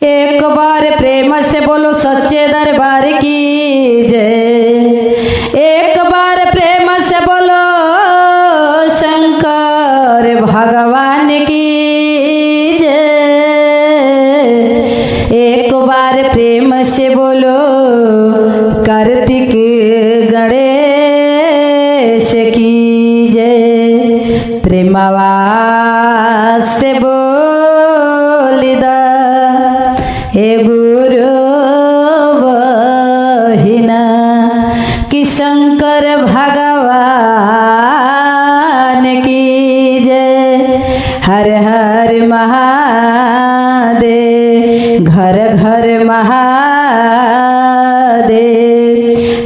एक बार प्रेम से बोलो सच्चे दरबार की जय। एक बार प्रेम से बोलो शंकर भगवान की जय। एक बार प्रेम से बोलो कार्तिक गणेश की जय। प्रेमवा से ए गुरु बहिना कि शंकर भगवान की जय। हर हर महादेव घर घर महादेव।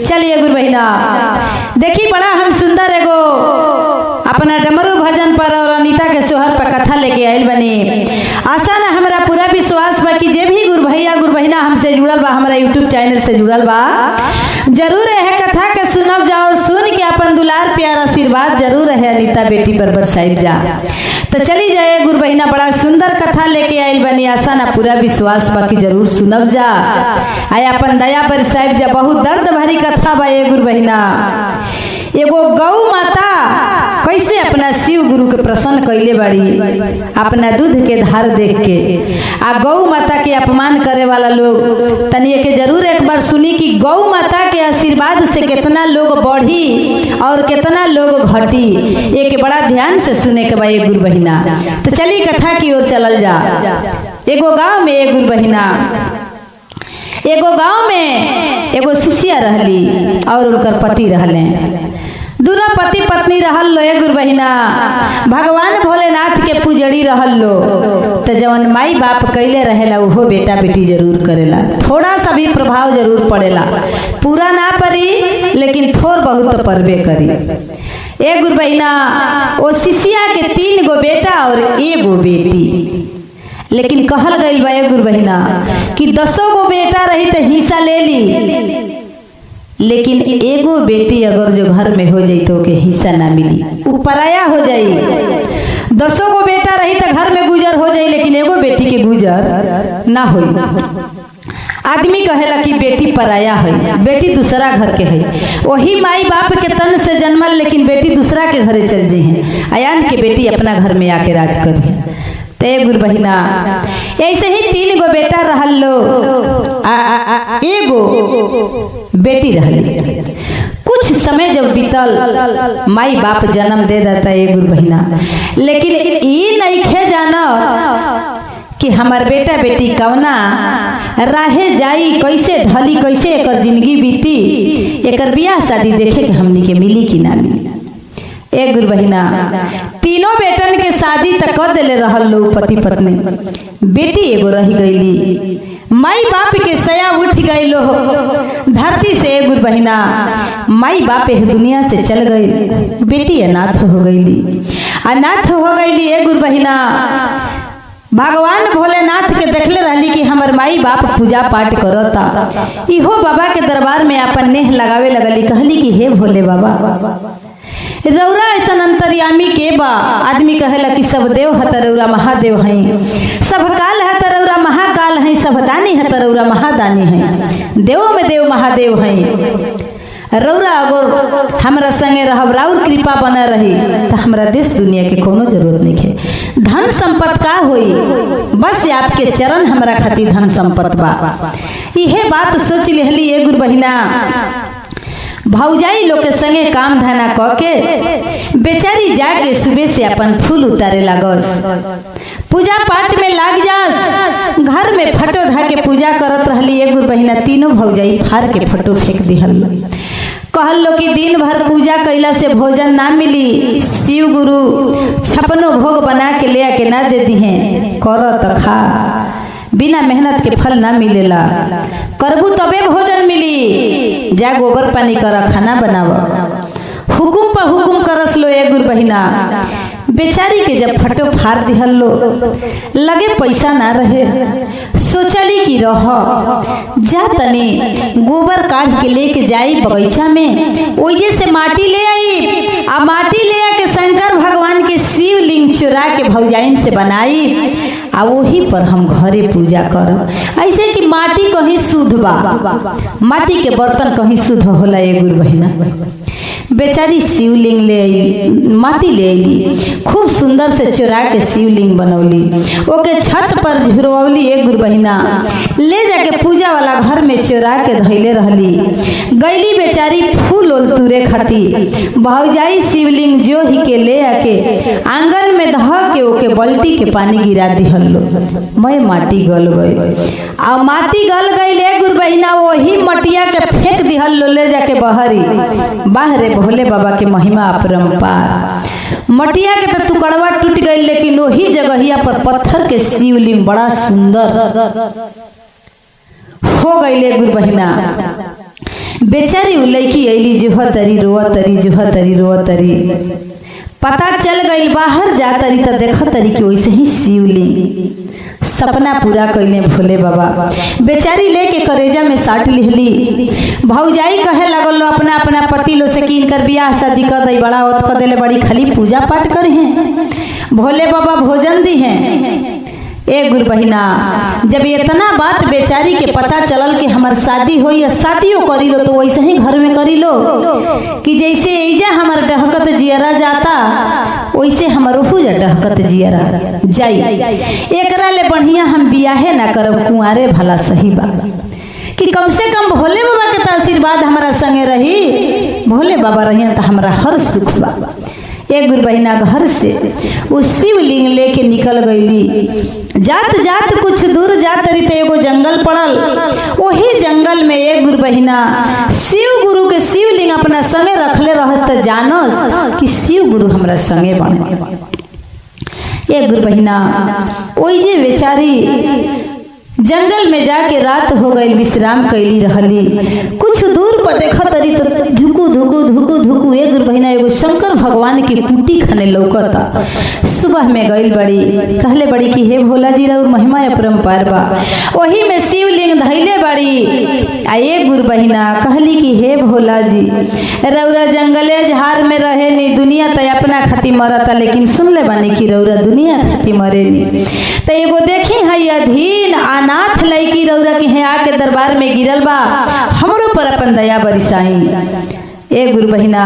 चलिए गुरु बहिना देखी बड़ा हम सुंदर एगो अपना डमरू भजन पर और अनीता के सोहर पर कथा लेके आयल बनी। आशा ना हमारा पूरा विश्वास बा कि जे भी गुरु भैया गुरु बहिना हमसे जुड़ल बा, हमारा यूट्यूब चैनल से जुड़ल बा, जरूर है कथा के सुनब जाओ, सुन के अपन दुलार प्यार आशीर्वाद जरूर है अनीता बेटी पर बरसाई जा। तो चली जाए गुरु बहिना बड़ा सुंदर कथा लेके आयल बनी। आशा ना पूरा विश्वास बा कि जरूर सुनब जा, आया अपन दया बरसाई जा। बहुत दर्द भरी कथा बा ये गुरु बहिना। एगो गौ माता कैसे अपना शिव गुरु के प्रसन्न कैले बड़ी अपना दूध के धार देख के। आ गौ माता के अपमान करे वाला लोग तनिए के जरूर एक बार सुनी कि गौ माता के आशीर्वाद से कितना लोग बढ़ी और कितना लोग घटी। एक बड़ा ध्यान से सुने के बा ये गुरु बहिना। तो चली कथा की ओर चलल जा। एगो गांव में एक गुरु बहिना, एगो गांव में एगो शिष्या रहली और उनकर पति रहले। दूना पति पत्नी रहल लो गुरु बहिना। भगवान भोलेनाथ के पुजड़ी रहल लो। तो जवन माई बाप कैले रहेला उहो बेटा बेटी जरूर करेला। थोड़ा सा भी प्रभाव जरूर पड़ेला, पूरा ना पड़ी लेकिन थोड़ बहुत परबे करी। ए गुरु बहिना वो शिष्या के 3 गो बेटा और 1 गो बेटी। लेकिन कहल गई बा गुरु बहिना कि 10 गो बेटा रही तो हिस्सा ले ली, लेकिन 1 गो बेटी अगर जो घर में हो जाई तो के हिस्सा ना मिली, वो पराया हो जाई। 10 गो बेटा रही तो घर में गुजर हो जाई, लेकिन 1 गो बेटी के गुजर ना होई। आदमी कहेला कि बेटी पराया है, बेटी दूसरा घर के है। वही माई बाप के तन से जन्मल, लेकिन बेटी दूसरा के घरे चल जाई है। अयान के बेटी अपना घर में आके राज करी। ते गुरु बहिना ऐसे ही 3 गो बेटा रहल लो, 1 गो बेटी रहली। कुछ समय जब बीतल माई बाप जन्म दे देता है गुरु बहिना, लेकिन ये नहीं खे जाना कि हमार बेटा बेटी कवना राहे जाई, कैसे ढली, कैसे एकर जिंदगी बीती, एकर बियाह शादी देखे के हमनी के मिली कि ना मिली। एक गुरु बहिना 3 बेटन के शादी तक कर दिले रहल लो पति पत्नी। बेटी एगो रह गईली, माई बाप के सया उठ गई लो धरती से। गुरु बहिना माई बाप इस दुनिया से चल गई, बेटी अनाथ हो गईली। अनाथ हो गईली ए गुरु बहिना। भगवान भोलेनाथ के देखले रहली कि हमर माई बाप पूजा पाठ करता। इहो बाबा के दरबार में अपन नेह लगावे लगली। कहली कि हे भोले बाबा रौरा ऐसा अंतर्यामी के बा। आदमी कहेला कि सब देव है तरौरा महादेव हैं, सब काल है तरौरा महाकाल हैं, सब दानी है तरौरा महादानी हैं, देवों में देव महादेव हैं। रौरा अगर हमरा संगे रहब, राउर कृपा बना रही तो हमरा देश दुनिया के कोनो जरूरत नहीं है। धन संपत्ति का होई, बस आपके चरण हमरा खातिर धन संपत्ति बा। इहे बात सोच लेहली ए गुरु बहिना। भौजाई लोग के संगे काम धंधा क के बेचारी जाके सुबह से अपन फूल उतारे लागस, पूजा पाठ में लाग जास। घर में फटो धा के पूजा करत रहली ए गुरु बहिना। 3 भौजाई फाड़ के फटो फेंक दिहल। कहल लो कि दिन भर पूजा कैला से भोजन ना मिली, शिव गुरु 56 भोग बना के ले आके ना दे दी हैं, कर तो खा, बिना मेहनत के फल ना मिलेला, करबू तबे भोजन मिली, जा गोबर पानी कर खाना बनाव। हुकुम पर हुकुम करस लो ए गुरु बहिना। बेचारी के जब फटो फाड़ दिहल लो, लगे पैसा ना रहे, सोचली कि रह जा तनी गोबर काट के लेके जाई बगीचा में, ओइजे से माटी ले आई आ माटी ले आके शंकर भगवान के शिवलिंग चुरा के भौजाइन से बनाई आ वही पर हम घरे पूजा करब। ऐसे कि माटी कहीं शुद्ध बा, माटी के बर्तन कहीं शुद्ध होला। ये गुरु बहिना बेचारी शिवलिंग ले आई, माटी ले आई, खूब सुंदर से चुरा के शिवलिंग बनौली, ओके छत पर झुरवली। एक गुरु बहिना ले जाके पूजा वाला घर में चुरा के धैले रहली। गईली बेचारी फूल ओल तुरे खाती, भौजाई शिवलिंग जो ही के ले आके आंगन में धह के ओके बल्टी के पानी गिरा दिहलो। मैं माटी गल गई आ माटी गल गई। ले गुरु बहिना वही मटिया के फेंक दिहलो ले जाके बहरी। बाहरे भोले बाबा के महिमा अपरंपार। मटिया के तो टुकड़वा टूट गई, लेकिन वही जगहिया पर पत्थर के शिवलिंग बड़ा सुंदर हो गई। ले गुरु बहिना बेचारी लड़की अली जुहतरी रोअतरी जुहतरी रोअतरी। पता चल गई बाहर जातरी तो देखतरी कि वैसे ही शिवलिंग। सपना पूरा कैले भोले बाबा। बेचारी लेके करेजा में साट लिहली। भौजाई कहे लगल अपना अपना पति लो से कि इनकर बियाह शादी कर दई, बड़ा ओत कर देले, बड़ी खाली पूजा पाठ करे हैं, भोले बाबा भोजन दी हैं। ए गुरु बहिना जब इतना बात बेचारी के पता चलल कि हमार शादी हो या शादियों करी लो तो वैसे ही घर में करी लो कि जैसे ऐजा हमार डहकत जियरा जाता वैसे हमार जा डहकत जियरा जाई। एकरा ले बढ़िया हम बियाहे ना करब, कुंवारे भला सही बा कि कम से कम भोले बाबा के आशीर्वाद हमारा संगे रही। भोले बाबा रही तो हमारा हर सुख बा। एक गुरु बहिना घर से वो शिवलिंग लेके निकल गईली। जात जात कुछ दूर जात रही तो एगो जंगल पड़ल। वही जंगल में एक गुरु बहिना शिव गुरु के शिवलिंग अपना संगे रखले रहस तो जानस कि शिव गुरु हमरा संगे बने। एक गुरु बहिना ओई जे बेचारी जंगल में जाके रात हो गई, विश्राम कैली रहली। कुछ दूर पर देखत रही तो धुकू धुकू धुकू धुकू एक गुरु बहिना एगो शंकर भगवान की कुटी खने लौकता। सुबह में गई बड़ी, कहले बड़ी कि हे भोला जी रउर महिमा अपरंपार बा। वही में शिवलिंग धैले बड़ी। आ एक गुरु बहिना कहली कि हे भोला जी रउरा जंगले झाड़ में रहे नी, दुनिया तो अपना खाती मरता, लेकिन सुन ले बानी कि रउरा दुनिया खाती मरे नी। तो एगो देखी है अधीन अनाथ लड़की रउरा के यहाँ आके दरबार में गिरल बा, हमरो पर अपन दया बरसाई। ए गुरु बहिना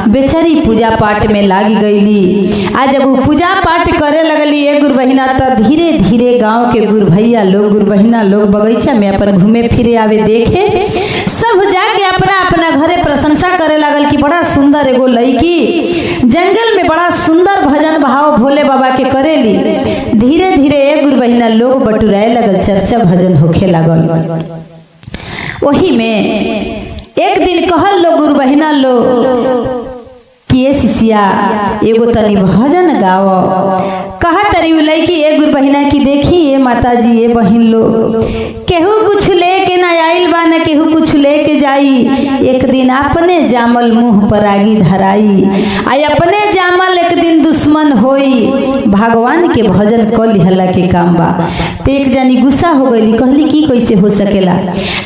बेचारी पूजा पाठ में लागी गईली। आज जब वो पूजा पाठ करे लगली ए गुरु बहिना तो धीरे धीरे गांव के गुरु भैया लोग गुरु बहिना लोग बगीचा में अपन घूमे फिरे आवे देखे। सब जाके अपना अपना घरे प्रशंसा करे लगल कि बड़ा सुंदर एगो लड़की जंगल में बड़ा सुंदर भजन भाव भोले बाबा के करेली। धीरे धीरे ए गुरु बहिना लोग बटुराए लगल, चर्चा भजन होखे लगल। वही में एक दिन कहल लो गुरु बहिना लो कि ए शिष्या एगो तनी भजन गाओ। कहा तरी लड़की ए गुरु बहिना की देखी ए माता जी ए बहिन लो केहू कुछ लेके ना आइल बा न केहू कुछ लेके जाई। एक दिन अपने जामल मुंह पर आगी धराई, आई अपने जामल एक दिन दुश्मन होई। भगवान के भजन क लिहला के काम बा। तो एक जनी गुस्सा हो गई, कहली की कैसे हो सकेला,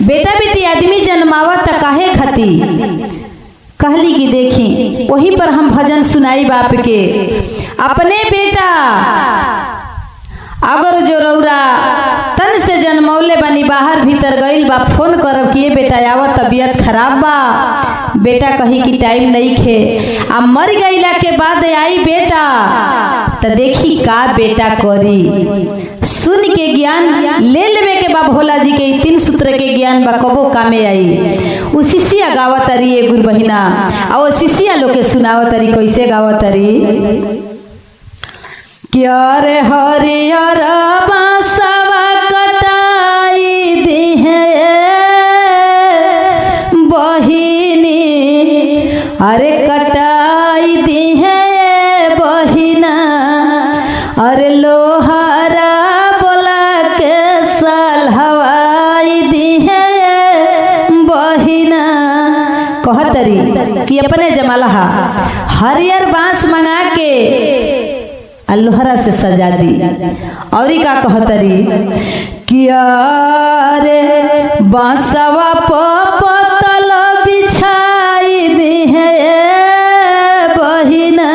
बेटा बेटी आदमी जन्मावा त काहे खाती। कहली कि देखी वही पर हम भजन सुनाई बाप के, अपने बेटा अगर जो रौरा तन से जन्मौले बनी बाहर भीतर गईल बा, फोन करब कि बेटा आवा तबीयत खराब बा, बेटा कही कि टाइम नहीं खे, आ मर गईला के बाद आई बेटा तो देखी का बेटा करी। सुन के ज्ञान ले लेवे के बा भोला जी के 3 सूत्र के ज्ञान बा कबो कामे आई। उ शिष्या गावत तरी ए गुरु बहिना, आ वो शिष्या लोग के सुनावत तरी कैसे गावत तरी। क्या रे हरियर बांसवा कटाई दी है बहिनी, अरे कटाई दी है बहिना, अरे लोहारा बोला के साल हवाई दी है बहिना। कहतरी कि अपने जमाला हरियर बांस मंगा के लोहरा से सजा दी। और का कहतरी किया रे बांसवा पतल बिछाई दी है बहिना,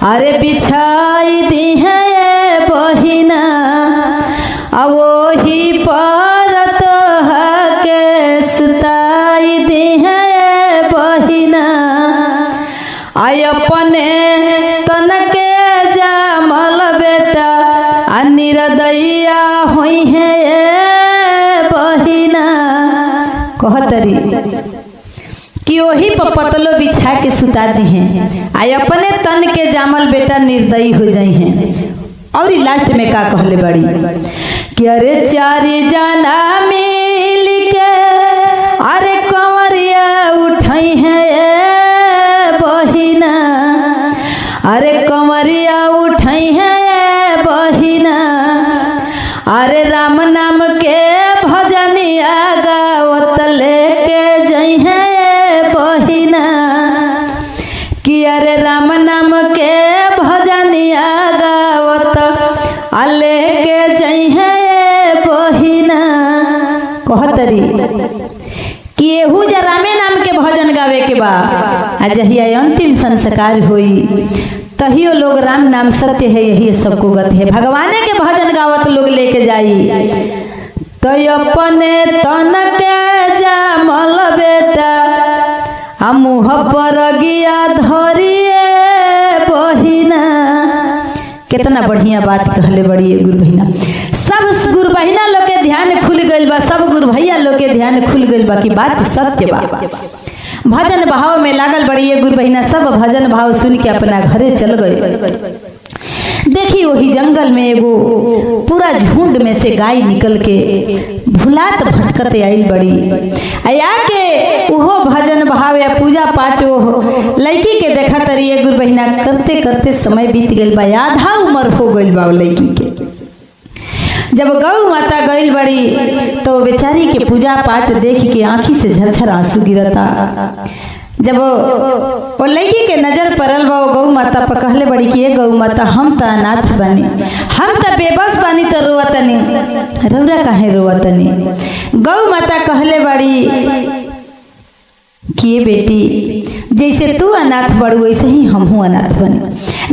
अरे बिछाई दी है बहिना, अब वही पर तो के सुताई दी है बहिना, आय अपने तन के जामल बेटा निरदैया हुई है बहिना। कहतरी कि वही पर पतलो बिछा के सुता दी हैं, आय अपने तन के जामल बेटा निर्दयी हो जाई हैं। और लास्ट में का कहले बड़ी कि अरे चारी जाना मिल के अरे कंवरिया उठाई है बहिना, अरे कंवरिया उठाई है बहिना, अरे राम नाम के भजनिया गावत लेके जई है बहिना, कि अरे राम नाम के भजनिया गावत लेके जई है बहिना। कहतरी कि एहू जा रामे नाम के भजन गावे के बा, आ जहिया अंतिम संस्कार हुई तहियो लोग राम नाम सत्य है यही सबको गत है, भगवाने के भजन गावत लोग लेके जाई। तो अपने तन के जामल बेटा आ मुँह पर गिया धरिए बहिना। कितना बढ़िया बात कहले बड़ी गुरु बहिना। सब गुरु बहिना लोग के ध्यान खुल गइल बा, सब गुरु भैया लोग के ध्यान खुल गइल बा कि बात सत्य बा। भजन भाव में लागल बड़ी ये गुरु बहिना, सब भजन भाव सुन के अपना घरे चल गए। देखी वही जंगल में एगो पूरा झुंड में से गाय निकल के भुलात भटकत आइल बड़ी, आया के उहो भजन भाव या पूजा पाठ वो लड़की के देखा तरी गुरु बहिना करते करते समय बीत गइल बा, आधा उम्र हो गइल बा लड़की के। जब गौ माता गइल बड़ी तो बेचारी के पूजा पाठ देख के आंखी से झरझर आंसू गिरता। जब वो लड़की के नजर पड़ल बा गौ माता पर कहले बड़ी कि गौ माता हम तो अनाथ बनी, हम तो बेबस बनी तो रोवतनी, रौरा काहे रोवतनी। गौ माता कहले बड़ी कि बेटी जैसे तू अनाथ बड़ू वैसे ही हमहू अनाथ बनी,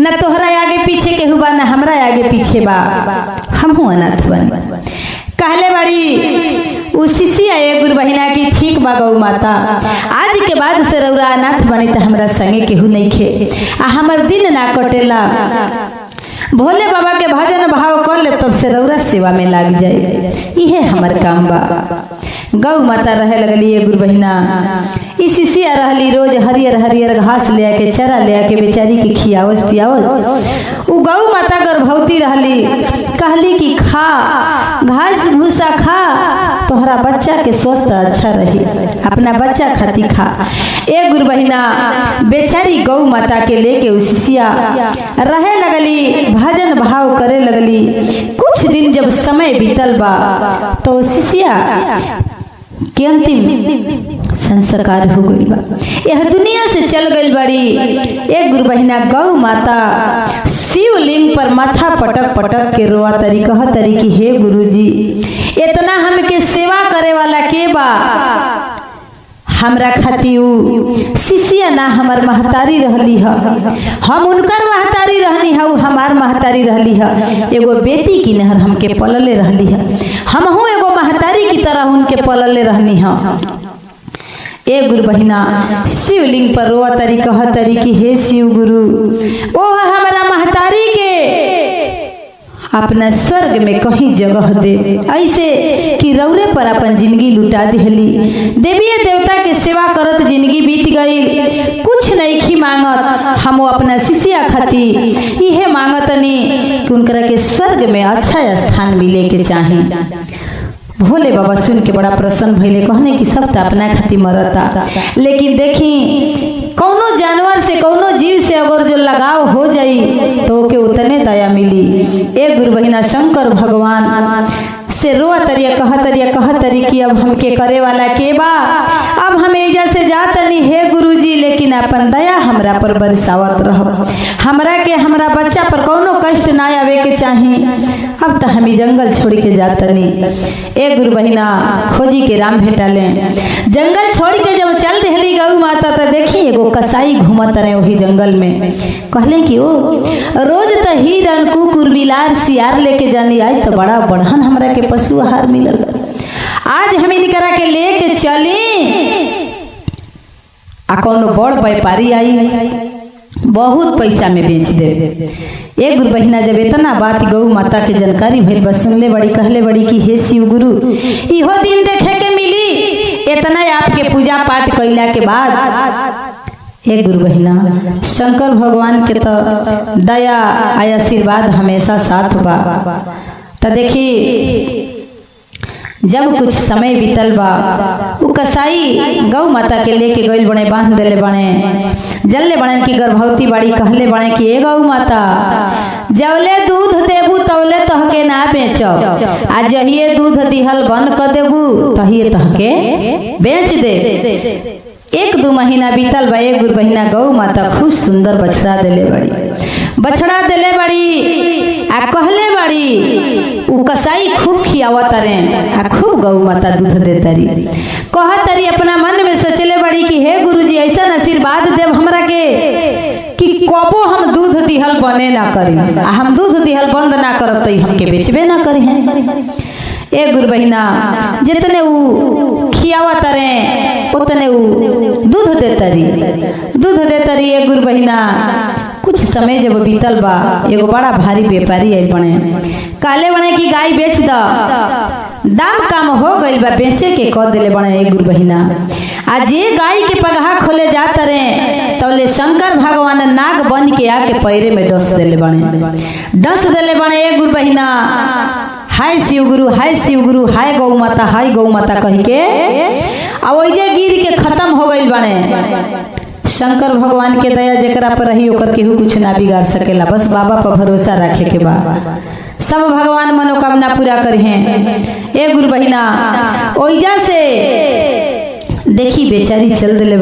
न तोहरा आगे पीछे केहू बा न हमरा आगे पीछे बा, हमहू अनाथ बनी। कहले बड़ी उसी से आए गुरु बहिना की ठीक बा गौ माता, आज के बाद से रौरा अनाथ बनी तो हमरा संगे केहू नहीं खे, आ हमर दिन ना कटेला। भोले बाबा के भजन भाव कर ले तब से रौरा सेवा में लाग जाए, इहे हमर काम बा। गौ माता रहे लगली ये गुरु बहिना, इसी सिया रहली रोज हरियर हरियर घास ले आके चरा ले आके बेचारी के खियावस पियावस। उ गौ माता गर्भवती रहली, कहली कि खा घास भूसा खा, तोहरा बच्चा के स्वस्थ अच्छा रही, अपना बच्चा खाती खा। ए गुरु बहिना बेचारी गौ माता के लेके उसी सिया रहे लगली, भजन भाव करे लगली। कुछ दिन जब समय बीतल बा तो शिष्या के अंतिम संस्कार हो गई बा, यह दुनिया से चल गई बड़ी। एक गुरु बहिना गौ माता शिवलिंग पर माथा पटक पटक के रोआ तरी, कह तरी कि हे गुरुजी इतना हमके सेवा करे वाला के बा, हमरा खाती शिष्या ना हमर महतारी रहली है, हम उनकर महतारी रहनी है, हमार महतारी रहली है। एगो बेटी की नहर हमके पलले रहली है, हमहू एगो महतारी की तरह उनके पलले रहनी है। ए गुरु बहिना शिवलिंग पर रोआ तरी, कह तरी कि हे शिव गुरु ओ हमारा महतारी के अपना स्वर्ग में कहीं जगह दे, ऐसे कि रौरे पर अपन जिंदगी लुटा दिहली। देवी देवता के सेवा करत जिंदगी बीत गई, कुछ नहीं खी मांगत, हम अपना शिष्या खाती इहे मांगतनी कि उनकरा के स्वर्ग में अच्छा स्थान मिले के चाहे। भोले बाबा सुन के बड़ा प्रसन्न भइले, कहने कि सब तो अपना खाती मरता, लेकिन देखी कौनो जानवर से कौनो जीव से अगर जो लगाव हो जाई तो ओके उतने दया मिली। एक गुरु बहिना शंकर भगवान से रोआ तरिया कह तरी कि अब हमके करे वाला के बा, अब हम एजा से जातनी हे गुरुजी, लेकिन अपन दया हमरा पर बरसावत रह, हमरा के हमरा बच्चा पर कौनो कष्ट ना आवे के चाही। अब तो हम जंगल छोड़ के जातनी। ए गुरु बहिना खोजी के राम भेटले, जंगल छोड़ के जब चल रही गौ माता तो देखी एगो कसाई घूमत रहे वही जंगल में। कहले कि ओ रोज तो हिरन कुकुर बिलार सियार लेके जानी, आज तो बड़ा बढ़न हमरा के पशु आहार मिलल, आज हम इनकरा के लेके चली आ कौनो बड़ व्यापारी आई बहुत पैसा में बेच दे। एक गुरु बहिना जब इतना बात गौ माता के जानकारी भइल बस सुनले बड़ी, कहले बड़ी कि हे शिव गुरु, इहो दिन देखे के मिली इतना आपके पूजा पाठ कैला के बाद। एक गुरु बहिना शंकर भगवान के तो दया आ आशीर्वाद हमेशा साथ बा। तो देखी जब कुछ समय बीतल बा, वो कसाई गौ माता के लेके गइल बने, बांध देले बने, जल्ले बने की गर्भवती बाड़ी। कहले बने कि ए गौ माता, जवले दूध देबू तवले तहके ना बेचब, आ जहिए दूध दिहल बंद कर देबू तहिए तहके बेच दे। 1-2 महीना बीतल बा। एक गुरु बहिना गौ माता खूब सुंदर बछड़ा देले बड़ी, बछड़ा देले बड़ी आ कहले बड़ी उ कसाई खूब खियावत रे आ खूब गौ माता दूध देतरी। कहतरी अपना मन में सोचले बड़ी कि हे गुरुजी, ऐसा आशीर्वाद देव हमरा के कि कबो हम दूध दिहल बने ना करी, आ हम दूध दिहल बंद ना करब तो हमके बेचबे ना करी हैं। ए गुरु बहिना जितने उ खियावत रे उतने उ दूध देतरी। ए गुरु बहिना कुछ समय जब बीतल बा, एगो बड़ा भारी व्यापारी आइल बने, कहले बने कि गाय बेच द, दाम कम हो गइल बा, बेचे के कह दिले बने। एक गुरु बहिना आ जे गाय के पगहा खोले जात रे तौले शंकर भगवान नाग बन के आके पैरे में डस देले बने। एक गुरु बहिना हाय शिव गुरु, हाय शिव गुरु, हाय गौ माता, हाय गौ माता कह के आ ओइजे गिर के खत्म हो गइल बने। शंकर भगवान के दया जेकरा पर रही ओकर केहू कुछ ना बिगाड़ सकेला, बस बाबा पर भरोसा रखे के बा, सब भगवान मनोकामना पूरा करी हैं। ए गुरु बहिना ओइजा से देखी बेचारी चल दिले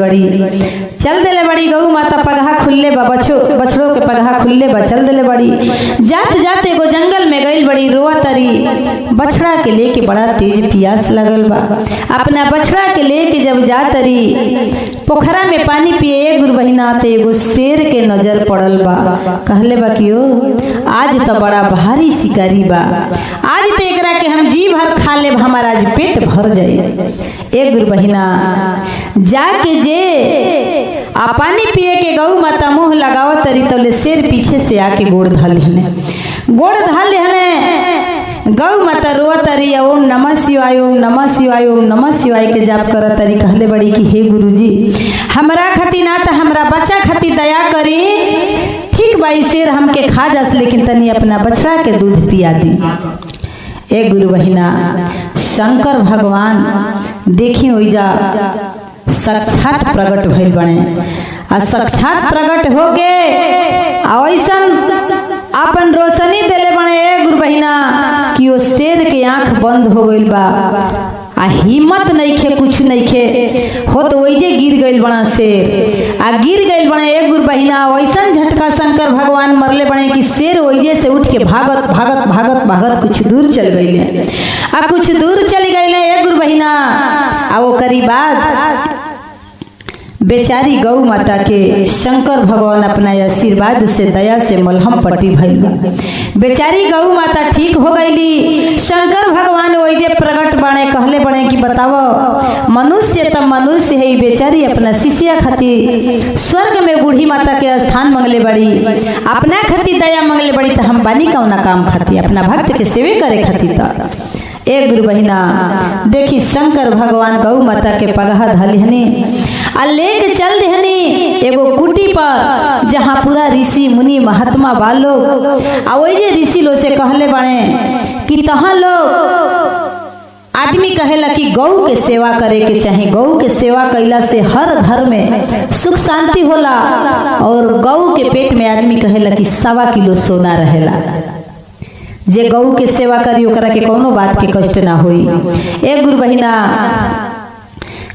बड़ी गौ माता पगहा खुल्ले बा, बछड़ों के पगहा खुल्ले बा, चल दिले बड़ी। जात एगो जंगल में गइल बड़ी, रोआ तरी बछड़ा के लेके, बड़ा तेज प्यास लगल बा। अपना बछड़ा के लेके जब जा तरी पोखरा में पानी पिए, एक गुरु बहिना तो एगो शेर के नजर पड़ल बा। कहले बा कि ओ आज तो बड़ा भारी शिकारी बा, आज तो एकरा के हम जी भर खा लेब, हमारा आज पेट भर जाए। एक गुरु बहिना जाके जे आ पानी पिए के गौ माता मुंह लगावत तरी तौले शेर पीछे से आके गोड़ धल लेहने। गौ माता रोत तरी ओम नमः शिवाय, ओम नमः शिवाय, ओम नमः शिवाय के जाप करत तरी। कहले बड़ी कि हे गुरुजी, हमरा खातिर ना तो हमरा बच्चा खातिर दया करी। ठीक भाई शेर हमके खा जास, लेकिन तनी अपना बछड़ा के दूध पिया दी। एक गुरु बहिना शंकर भगवान देखी ओइजा साक्षात प्रकट भइल बने, आ साक्षात प्रकट हो के ऐसन अपन रोशनी देले बने। ए गुरु बहिना कि ओ शेर के आंख बंद हो गइल बा, आ हिम्मत नइखे, कुछ नइखे हो तो ओइजे गिर गइल बना शेर, आ गिर गइल बने। एक गुरु बहिना ऐसन झटका शंकर भगवान मरले बने कि शेर ओइजे से उठ के भागत कुछ दूर चल गइले, आ कुछ दूर चल गइले। एक गुरु बहिना आ वो करी बाद बेचारी गौ माता के शंकर भगवान अपना आशीर्वाद से दया से मलहम पट्टी भइल। बेचारी गौ माता ठीक हो गईली। शंकर भगवान ओइजे प्रकट बने, कहले बने कि बताओ मनुष्य तो मनुष्य है, बेचारी अपना शिष्या खातिर स्वर्ग में बूढ़ी माता के स्थान मंगले बड़ी, अपना खातिर दया मंगले बड़ी, तो हम बानी कौना काम खातिर, अपना भक्त के सेवे करे खातिर। तो एक गुरु बहिना देखी शंकर भगवान गौ माता के पगहा धलिहनी आ लेके चल दिहनी एगो कुटी पर, जहाँ पूरा ऋषि मुनि महात्मा बालो आ ओइजे ऋषि लो से कहले बने कि तहाँ लोग आदमी कहेला कि गौ के सेवा करे के चाहे, गौ के सेवा कैला से हर घर में सुख शांति होला, और गौ के पेट में आदमी कहेला कि 1.25 किलो सोना रहेला। जे गौ के सेवा करी ओकरा के कोनो बात के कष्ट ना होई। एक गुरु बहिना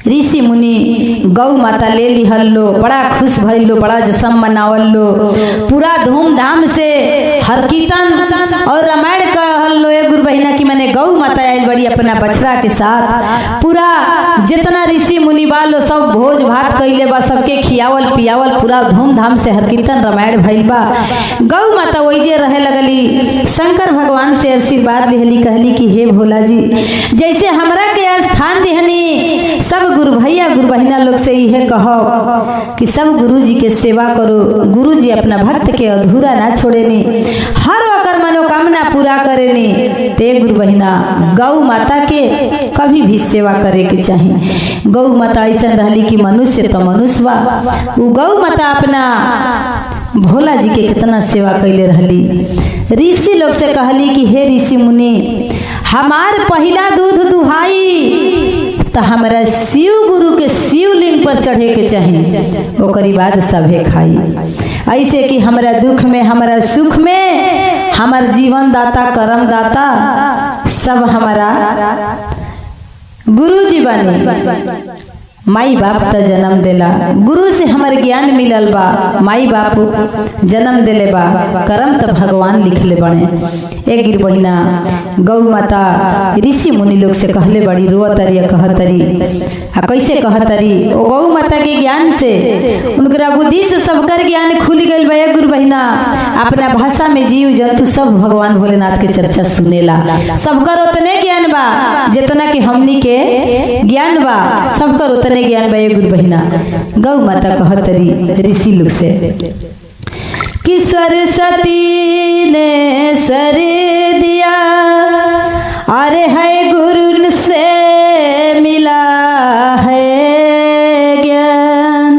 ऋषि मुनि गौ माता ले लिहल लो, बड़ा खुश भइल लो, बड़ा जश्न मनावल लो, पूरा धूमधाम से हर कीर्तन और रामायण कहल लो। एक गुरु बहिना की मैंने गौ माता आयल बड़ी अपना बछड़ा के साथ, पूरा जितना ऋषि मुनि बालो सब भोज भात कैले बा, सबके खियावल पियावल, पूरा धूमधाम से हर कीर्तन रामायण भइल बा। गौ माता वही रहे लगली, शंकर भगवान से आशीर्वाद लिहली, कहली कि हे भोला जी जैसे हमरा के स्थान दिहनी, सब गुरु भैया गुरु बहिना लोग से यह कहो कि सब गुरु जी के सेवा करो। गुरु जी अपना भक्त के अधूरा ना छोड़ेनी, हर वकर मनोकामना पूरा करेनी। ते गुरु बहिना गौ माता के कभी भी सेवा करे के चाहिए। गौ माता ऐसा रहली कि मनुष्य तो मनुष्य बा, वो गौ माता अपना भोला जी के कितना सेवा कैले रहली। ऋषि लोग से कहली कि हे ऋषि मुनि हमार पहला दूध दुहाई तो हमारा शिव गुरु के शिवलिंग पर चढ़े के चाहिए, ओकरी बाद सभे खाई। ऐसे कि हमारा दुख में हमारा सुख में हमार जीवन दाता करम दाता सब हमारा गुरु जी बने। माई बाप तो जन्म देला, गुरु से हमारे ज्ञान मिलल बा, माई बाप जन्म देले बा, करम तो भगवान लिखले बने। एक गिर बहिना गौ माता ऋषि मुनि लोग से कहले बड़ी रोतरी कहतरी, कैसे कहतरी? ओ गौ माता के ज्ञान से उनकरा बुद्धि से सबकर ज्ञान खुल गई बा। गुरु बहिना अपना भाषा में जीव जंतु सब भगवान भोलेनाथ के चर्चा सुनेला, सबकर उतने ज्ञान बा जितना कि हमनी के ज्ञान बा, सबकर उतने ज्ञान बा। गुरु बहिना गौ माता कहतरी ऋषि लोग से कि सरस्वती ने सर दिया, अरे है गुरु से मिला है ज्ञान,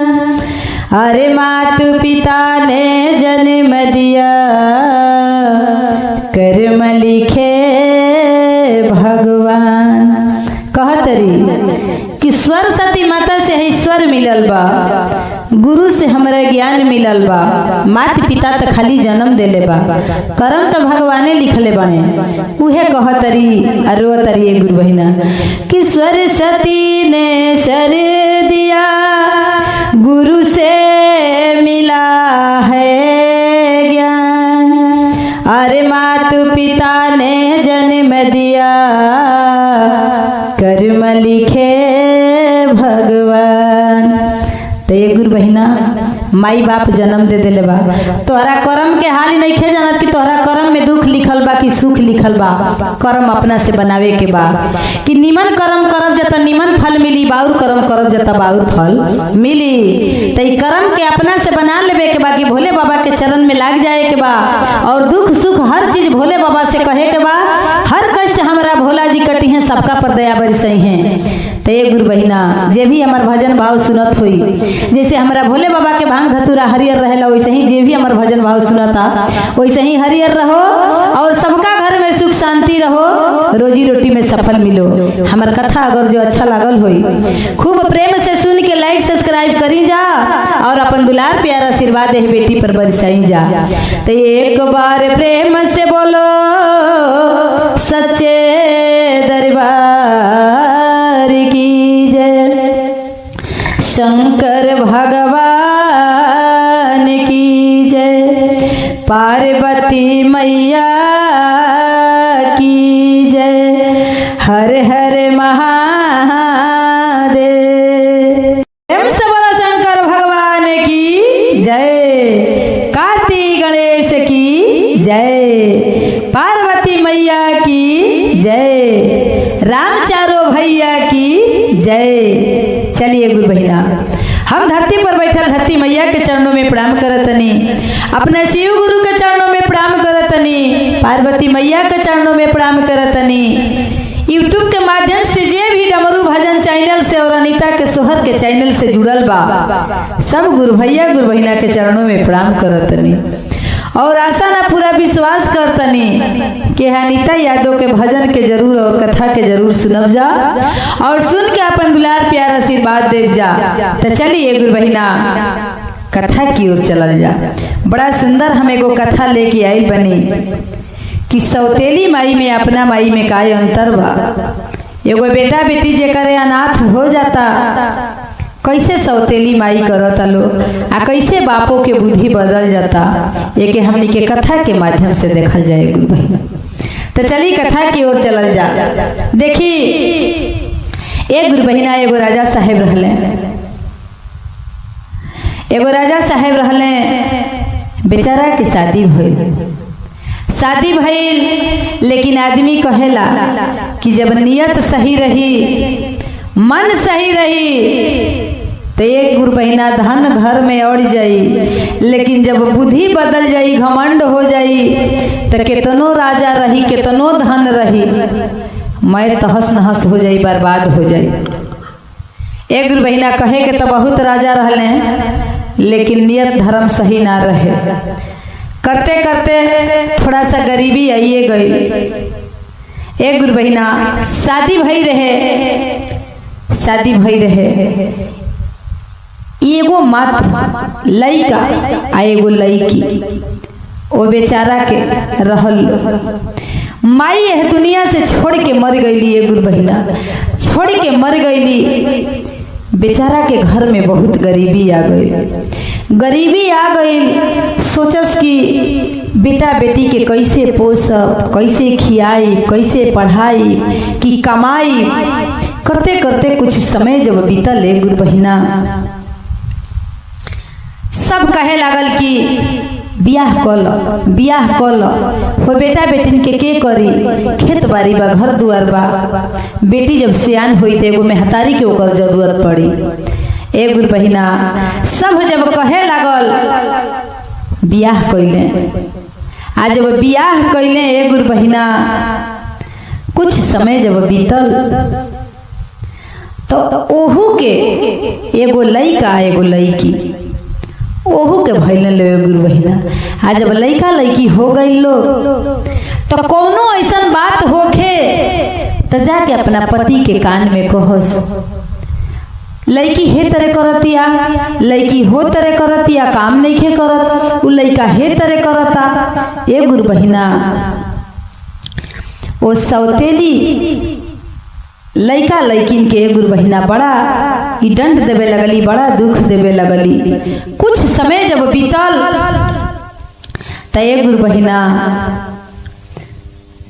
अरे माता पिता ने जन्म दिया, कर्म लिखे भगवान। कहतरी कि सरस्वती माता से ईश्वर मिलल बा, गुरु से हमारा ज्ञान मिलल बा, माता पिता तो खाली जन्म देले बा, कर्म तो भगवाने लिखले बने। उहे कहतरी अरोतरी गुरु बहिना कि सरस्वती ने सर दिया, गुरु से मिला है ज्ञान, अरे माता पिता ने जन्म दिया, कर्म लिखे भगवान। तो ये गुरु बहिना माई बाप जन्म दे दिले बा, तोहरा कर्म के हाल ही नहीं खे जानत कि तोहरा कर्म में दुख लिखल बा कि सुख लिखल बा। कर्म अपना से बनावे के बा कि निमन कर्म करब जता निमन फल मिली, बाउर कर्म करब जता बाउर फल मिली। तो ये कर्म के अपना से बना लेवे के बा कि भोले बाबा के चरण में लाग जाए के बा, और दुख सुख हर चीज भोले बाबा से कहे के बा, हर कष्ट हमारा भोला जी कटी हैं, सबका पर दया बरसई हैं। तो ये गुरु बहिना जे भी हमार भजन भाव सुनत हुई, जैसे हमारा भोले बाबा के भांग धतूरा हरियर रहेला, वैसे ही जे भी हमार भजन भाव सुनता वैसे ही हरियर रहो, और सबका घर में सुख शांति रहो, रोजी रोटी में सफल मिलो। हमार कथा अगर जो अच्छा लागल होई खूब प्रेम से सुन के लाइक सब्सक्राइब करी जा, और अपन दुलार प्यार आशीर्वाद दे बेटी पर बरसाई जा। तो एक बार प्रेम से बोलो सच्चे दरबार की जय, शंकर भगवान की जय, पार्वती मैया की जय, हर हर महादेव। प्रेम से बोलो शंकर भगवान की जय, कार्तिक गणेश की जय, पार्वती मैया की जय, रामचारो भैया की जय। चलिए गुरु बहिना हम धरती पर बैठल धरती मैया के चरणों में प्रणाम करतनी, अपने शिव गुरु के चरणों में प्रणाम करतनी, पार्वती मैया के चरणों में प्रणाम करतनी। यूट्यूब के माध्यम से जे भी डमरू भजन चैनल से और अनीता के सोहर के चैनल से जुड़ल बा, सब गुरु भैया गुरु बहिना के चरणों में प्रणाम करतनी, और आशा ना पूरा विश्वास करतनी कि अनीता यादव के भजन के जरूर और कथा के जरूर सुनब जा, और सुन के अपन दुलार प्यार आशीर्वाद देव जा। तो चलिए गुरु बहिना कथा की ओर चलल जा। बड़ा सुंदर हम एगो कथा लेके आइल बनी कि सौतेली माई में अपना माई में का अंतर बा। एगो बेटा बेटी जेकरे अनाथ हो जाता कैसे सौतेली माई करता लो आ कैसे बापों के बुद्धि बदल जाता, ये हमनी के कथा के माध्यम से देखल जाए गुरु बहन। तो चली कथा की ओर चलल जा। देखी एक गुरु बहिना एगो राजा साहेब रहले, एगो राजा साहेब रहले, बेचारा की शादी भइल लेकिन आदमी कहेला कि जब नियत सही रही मन सही रही तो एक गुरु बहिना धन घर में अड़ जाई, लेकिन जब बुद्धि बदल जाई घमंड हो जाई तो कितनो राजा रही कितनो धन रही मैं तहस नहस हो जाई, बर्बाद हो जाई। एक गुरु बहिना कहे के तो बहुत राजा रहले लेकिन नियत धर्म सही ना रहे, करते करते थोड़ा सा गरीबी आइए गई। एक गुरु बहिना शादी भई रहे एगो मात्र लइका आ एगो लइकी, ओ बेचारा के रहल माई यह दुनिया से छोड़ के मर गईली। ये गुरु बहिना छोड़ के मर गईली, बेचारा के घर में बहुत गरीबी आ गई। सोचस कि बेटा बेटी के कैसे पोसब, कैसे खियाई, कैसे पढ़ाई कि कमाई। करते करते कुछ समय जब बीतल एक गुरु बहिना सब कहे लागल कि बियाह कल हो, बेटा बेटिन के करी, खेत बाड़ी बा, घर दुआर बा, बेटी जब सियान हुई तो एगो मेहतारी के ओकर जरूरत पड़ी। एक गुरु बहिना सब जब कहे लागल बियाह कैले, आज जब बियाह कैले एक गुरु बहिना कुछ समय जब बीतल तो ओहू के एगो लइका एगो लइकी ओहू के भइल लो गुरु बहिना। आज जब लइका लइकी हो गई लो तो कौनो ऐसन बात होखे तो जाके अपना पति के कान में कहस, लइकी हे तरह करतिया, लइकी हो तरह करतिया, काम नहीं खे करत, उ लइका हे तरह करता। ए गुरु बहिना ओ सौतेली लइका लइकिन के गुरु बहिना बड़ा ई दंड देवे लगली, बड़ा दुख देवे लगली। कुछ समय जब बीतल तो एक गुरु बहिना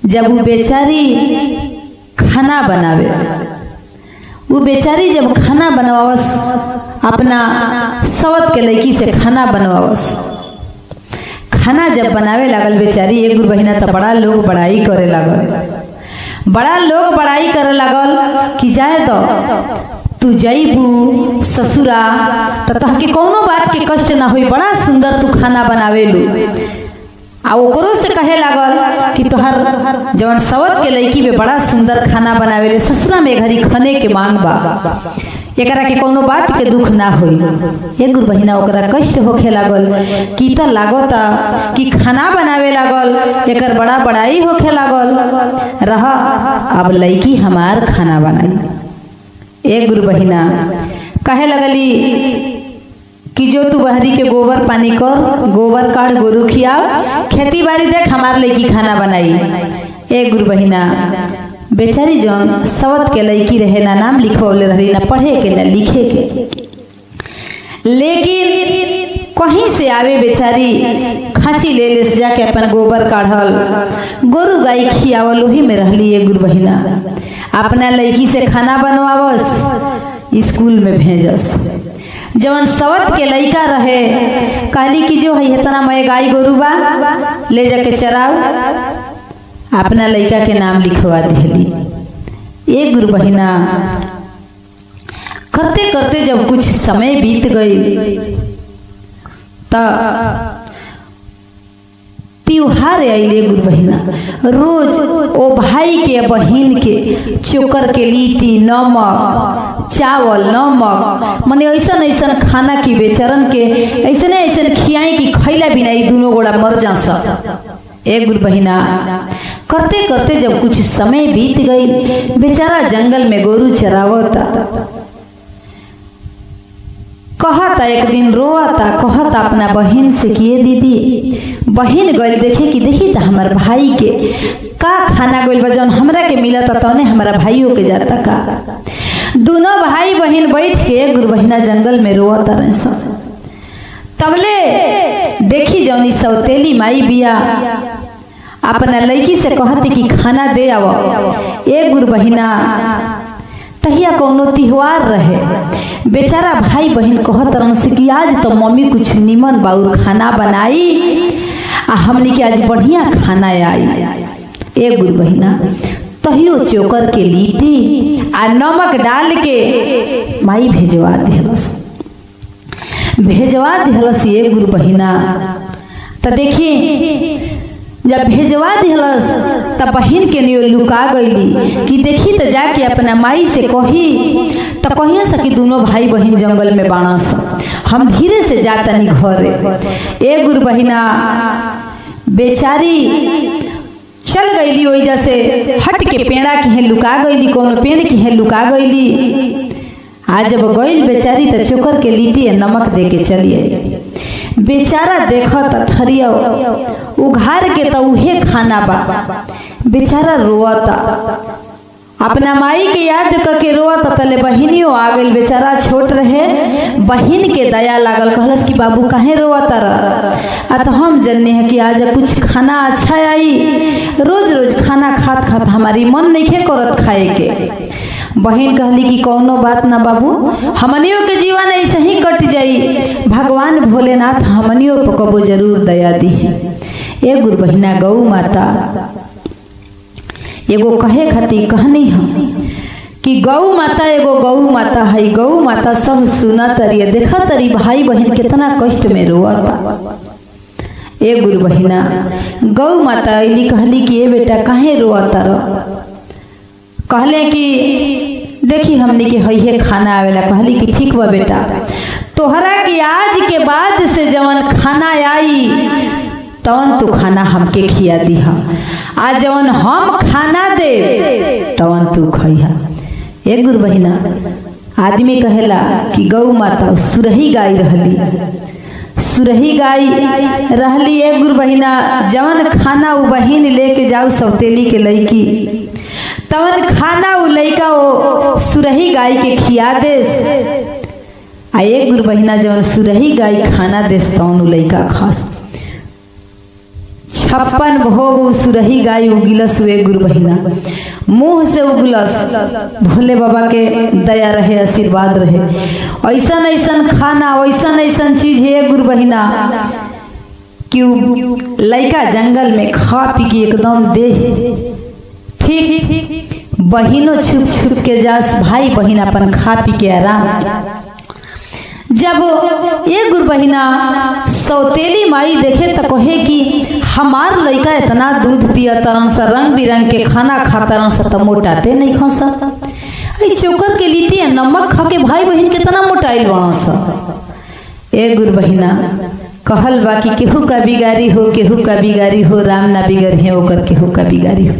जब वो बेचारी खाना बनावे, वो बेचारी जब खाना बनवावस अपना सवत के लड़की से खाना बनवावस, खाना जब बनावे लागल बेचारी एक गुरु बहिना तो बड़ा लोग बड़ाई करे लागल कि जाए तो तू जईबू ससुरा तो तहके कोनो बात के कष्ट ना होई, बड़ा सुंदर तू खाना बनावेलू। आ ओकरो से कहे लागल कि तोहर जवन सवत के लड़की में बड़ा सुंदर खाना बनावेले, ससुरा में घरी खाने के मांग बा, एकरा के कोनो बात के दुख ना होई। एक गुरु बहिना ओकरा कष्ट होखे लागल कि त लागता कि खाना बनावे लागल, एकर बड़ा बड़ाई होखे लागल, रह अब लड़की हमार खाना बनाई। एक गुरु बहिना कहे लगली कि जो तू बहरी के गोबर पानी कर, गोबर काट, गोरू खियाओ, खेती बाड़ी देख, हमार लड़की खाना बनाई। एक गुरु बहिना बेचारी जौन सवत के लड़की रहे, ना नाम लिखवले रही, ना पढ़े के ना लिखे के, लेकिन कहीं से आवे बेचारी खांची ले ले से जाके अपन गोबर काढ़ल, गोरू गाय खियावल, वही में रहली। एक गुरु बहिना अपना लड़की से खाना बनवावस, स्कूल में भेजस। जवन सवत के लड़का रहे कहली कि जो है इतना मैं गाय गोरू बा ले जाके चराओ, अपना लड़का के नाम लिखवा देली। एक गुरु बहिना करते करते जब कुछ समय बीत गई तो त्योहार आइले गुरु बहिना, रोज ओ भाई के बहिन के चोकर के लिट्टी, नमक, चावल, नमक, मने ऐसा ऐसा खाना की बेचारन के ऐसे खियाई कि खैला बिना ई दोनों गोड़ा मर जा सब। एक गुरु बहिना करते करते जब कुछ समय बीत गई, बेचारा जंगल में गोरू चरावता, कहता एक दिन रोता, कहता अपना बहन से कि दीदी बहन गई देखे कि देखी तो हमार भाई के का खाना गइल बा जौन हमरा के मिला था तौने हमारा भाइयों के जाता का। दोनों भाई बहन बैठ के गुरु बहिना जंगल में रोवत रहे सब। तबले देखी जौनी सौतेली माई बिया अपना लड़की से कहती कि खाना दे आओ। एक गुरु बहिना तहिया कोनो त्योहार रहे, बेचारा भाई बहन कहत रन से कि आज तो मम्मी कुछ निमन बाउर खाना बनाई आ हमनी के आज बढ़िया खाना आई। एक गुरु बहिना तहियो चोकर के लीटी आ नमक डाल के माई भेजवा दिहलस। ये गुरु बहिना तो देखी जब भेजवा दिहलस तब बहन के नियो लुका गईली कि देखी तो जाके अपना माई से कही तो कहिए सकी दोनों भाई बहन जंगल में बाणा सा, हम धीरे से जातनी घरे। एक गुरु बहिना बेचारी चल गईली वजह से हट के पेड़ा के हैं लुका गईली, कौन पेड़ के हैं लुका गईली। आज जब गईल बेचारी तो चोकर के लीटी नमक दे के चलिए। बेचारा देखत थरिया उघार के तो उहे खाना बा, बेचारा रोता अपना माई के याद करके रोता। तले बहिनियों आ गई, बेचारा छोट रहे, बहिन के दया लागल, कहलस कि बाबू काहे रोता रह। तो हम जनने हैं कि आज कुछ खाना अच्छा आई, रोज रोज खाना खात खात हमारी मन नहीं करत खाए के। बहन कहली कि कौनो बात ना बाबू, हमनियों के जीवन ऐसे ही कट जाई, भगवान भोलेनाथ हमनियों पर कबो जरूर दया दी है। ए गुरु बहिना गौ माता एगो कहे खातिर कहनी हम कि गौ माता एगो गौ माता है, गौ माता सब सुना तरी देखा तरी भाई बहन कितना कष्ट में रोता। ए गुरु बहिना गौ माता अली कहली कि ए बेटा काहे रोता रह। कहले कि देखी हमने के है खाना आवेला। कहली कि ठीक बा बेटा, तोहरा की आज के बाद से जवन खाना आई तवन तू खाना हमके खिया दीहा, आज जवन हम खाना दे तवन तू खइहा। एक गुरु बहिना आदमी कहेला कि गौ माता सुरही गाय रहली, सुरही गाय रहली। एक गुरु बहिना जवन खाना वो बहिन लेके जाऊ सौतेली के लड़की, तवन खाना वो लड़का वो सुरही गाय के खिया देस। आ एक गुरु बहिना जवन सुरही गाय खाना देस तवन वो लड़का खास। 56 भोग सुरही गाय उगिलस। वे गुरु बहिना मुँह से उगलस, भोले बाबा के दया रहे, आशीर्वाद रहे। ऐसन ऐसन खाना, ऐसन ऐसन चीज है गुरु बहिना कि लड़का जंगल में खा पी के एकदम दे ठीक, बहिनों छुप छुप के जास, भाई बहिन अपन खा पी के आराम। जब ये गुरु बहिना सौतेली माई देखे तो कहे कि हमार लड़का इतना दूध पिया तरह सा, रंग बिरंग के खाना खा तरह सा, तो मोटाते नहीं खा सा। चोकर के लीटी नमक खा के भाई बहन कितना मोटाइल बना सा। ए गुरु बहिना कहल बा कि केहू का बिगारी हो, केहू का बिगारी हो, राम ना बिगड़ है ओकर केहू का बिगारी हो।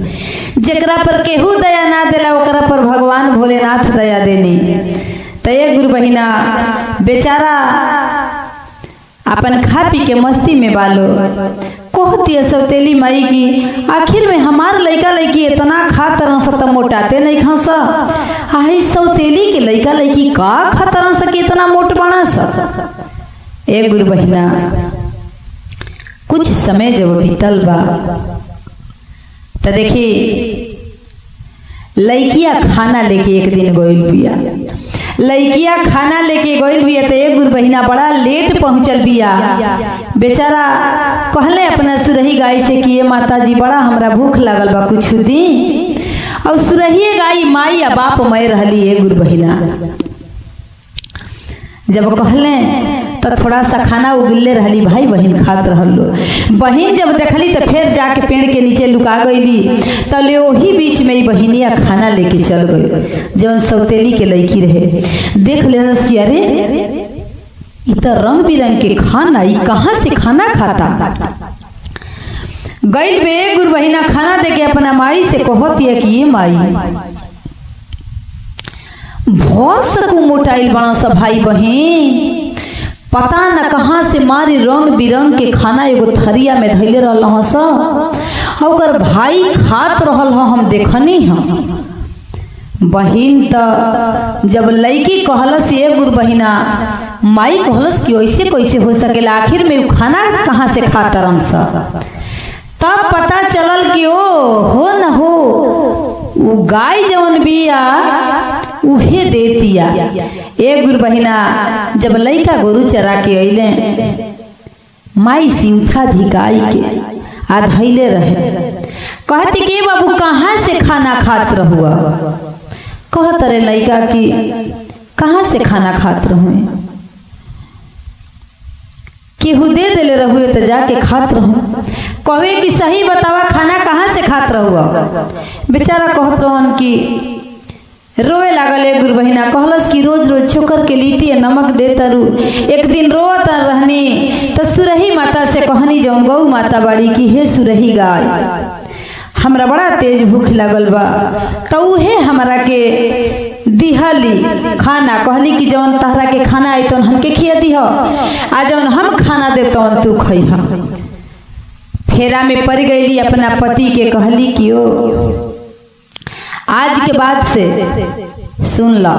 जकरा पर केहू दया ना देला ओकरा पर भगवान भोलेनाथ दया देनी। तो ये गुरु बहिना बेचारा अपन खा पी के मस्ती में बालो कहती है सौतेली माई की आखिर में हमार लड़का लड़की इतना खा तरह से तो मोटाते नहीं खा सा। आई सौतेली के लड़का लड़की का खा तरह से इतना मोट बना सा। ए गुरु बहिना कुछ समय जब बीतल बा तो देखी लड़किया खाना लेके एक दिन गोइल बिया, लड़किया खाना लेके गोइल बिया। तो एक गुरु बहिना बड़ा लेट पहुंचल बिया। बेचारा कहले अपना सुरही गाय से कि ये माता जी बड़ा हमरा भूख लगल बा, कुछ दी। और सुरही गाय माई या बाप मय रहली। ए गुरु बहिना जब कहले तो थोड़ा सा खाना उगले रहली, भाई बहन खात रहलो। बहन जब देखली तो फिर जाके पेड़ के नीचे लुका गईली। तो ले वही बीच में ही बहनिया खाना लेके चल गई। जौन सौतेली के लड़की रहे देख लेनस कि अरे इ तो रंग बिरंग के खाना, इ कहाँ से खाना खाता। गईल बे गुरु बहिना खाना दे के अपना माई से कहती है कि ये माई बहुत सकू मोटाइल बना सा भाई बहन, पता न कहाँ से मारी रंग बिरंग के खाना एगो थरिया में धैले रहल हस। ओकर भाई खात रहल हम देखनी हम। बहिन त जब लड़की कहलस ये गुरु बहिना, माई कहलस कि ऐसे कैसे हो सकेला, आखिर में खाना कहाँ से खाता रम सा। तब पता चलल कि ओ हो न हो वो गाय जवन बिया उहे देतिया। ए गुरु बहिना जब लड़का गोरु चरा के अइले, माई सिंथा धिकाई के आधैले रहे। कहती कि बाबू कहाँ से खाना खात रहुआ। कहत रे लड़का कि कहाँ से खाना खात रहुए, केहू दे देले रहुए तो जाके खात रहूं। कहे कि सही बतावा खाना कहाँ से खात रहुआ। बेचारा कहत रहन कि रोवे लागल। एक गुरु बहिना कहलस कि रोज रोज छोकर के लीटी नमक दे तरु। एक दिन रोत रहनी तो सुरही माता से कहनी जौन गौ माता बाड़ी की हे सुरही गाय, हमरा बड़ा तेज भूख लगल बा, तो उहे हमरा के दिहली खाना। कहली कि जौन तहरा के खाना आई तो हमके खिया दिह, आ जौन हम खाना दे तो तू खइह। फेरा में पड़ गईली अपना पति के। कहली कि ओ आज के बाद से सुन ला,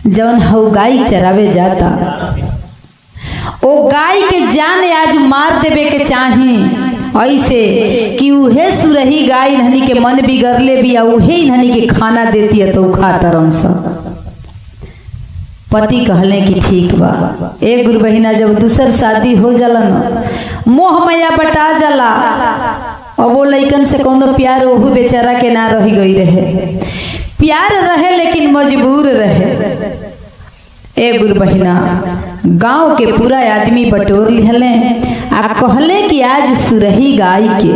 जौन हऊ गाय चरावे जाता ओ गाय के जान आज मार देवे के चाही, ऐसे कि उहे सुरही गाय इन्हनी के मन बिगड़ले बिया, उहे इन्हनी के खाना देती है तो खाता रम सा। पति कहले कि ठीक बा। एक गुरु बहिना जब दूसर शादी हो जाला न, मोह माया बटा जाला। और वो लइकन से कोनो प्यार ओहू बेचारा के ना रही गई रहे। प्यार रहे लेकिन मजबूर रहे। ए गुरु बहिना गांव के पूरा आदमी बटोर लिहले आ कहले कि आज सुरही गाय के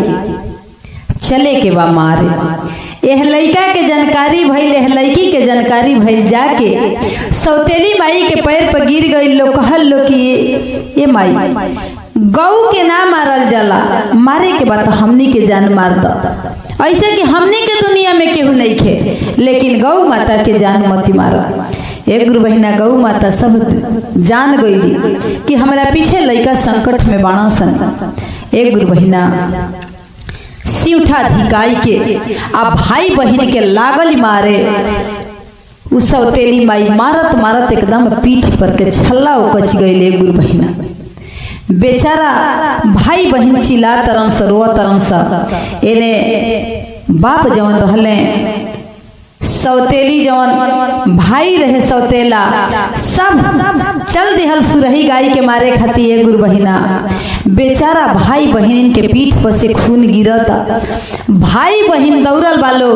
चले के बा मारे। एह लड़का के जानकारी भइल, एह लड़की के जानकारी भइल। जाके सौतेली माई के पैर पर गिर गई। लोग कहल लो कि ये माई गौ के ना मारल जाला, मारे के बाद हमनी के जान मार दो। ऐसे कि हमनी के दुनिया में केहू नहीं खे, लेकिन गौ माता के जान मत मारो। एक गुरु बहिना गौ माता सब जान गईली कि हमारा पीछे लड़का संकट में बाणा सन। एक गुरु बहिना सिउठा धिकाई के आ भाई बहन के लागल मारे। उ सौतेली माई मारत मारत एकदम पीठ पर के छल्ला उकच गई। एक गुरु बहिना बेचारा भाई बहन चिल्ला तरन से रो तरन से। एने बाप जवन रहले सौतेली जवन भाई रहे सौतेला सब चल दिहल सुरही गाय के मारे खाती। एक गुरु बहिना बेचारा भाई बहन के पीठ पर से खून गिरता। भाई बहन दौड़ल बालो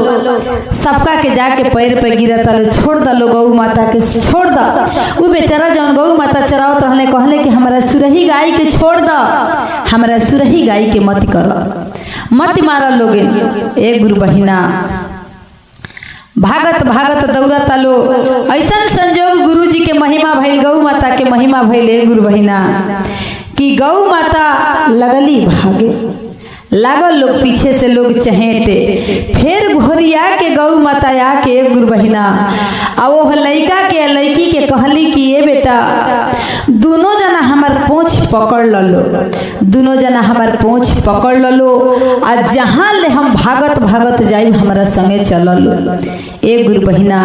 सबका के जाके पैर पे गिरता। छोड़ दलो गौ माता के, छोड़ द। वो बेचारा जवन गौ माता चरावत रहले कहले कि हमारा सुरही गाय के छोड़ द, हमारा सुरही गाय के मत कर, मत मारा लोगे। एक गुरु बहिना भागत भागत दौड़ता लो। ऐसा संजोग गुरु जी के महिमा भइल, गौ माता के महिमा भइल। एक गुरु बहिना कि गौ माता लगली भागे, लागल लोग पीछे से लोग चहेते। फिर घोरिया के गौ माता आके एक गुरु बहिना आ वो लड़का के लड़की के कहली कि ये बेटा दोनों जना हमार पोंछ पकड़ लो, दोनों जना हमार पोंछ पकड़ लो आ जहाँ ले हम भागत भागत जाई हमारा संगे चल लो। एक गुरु बहिना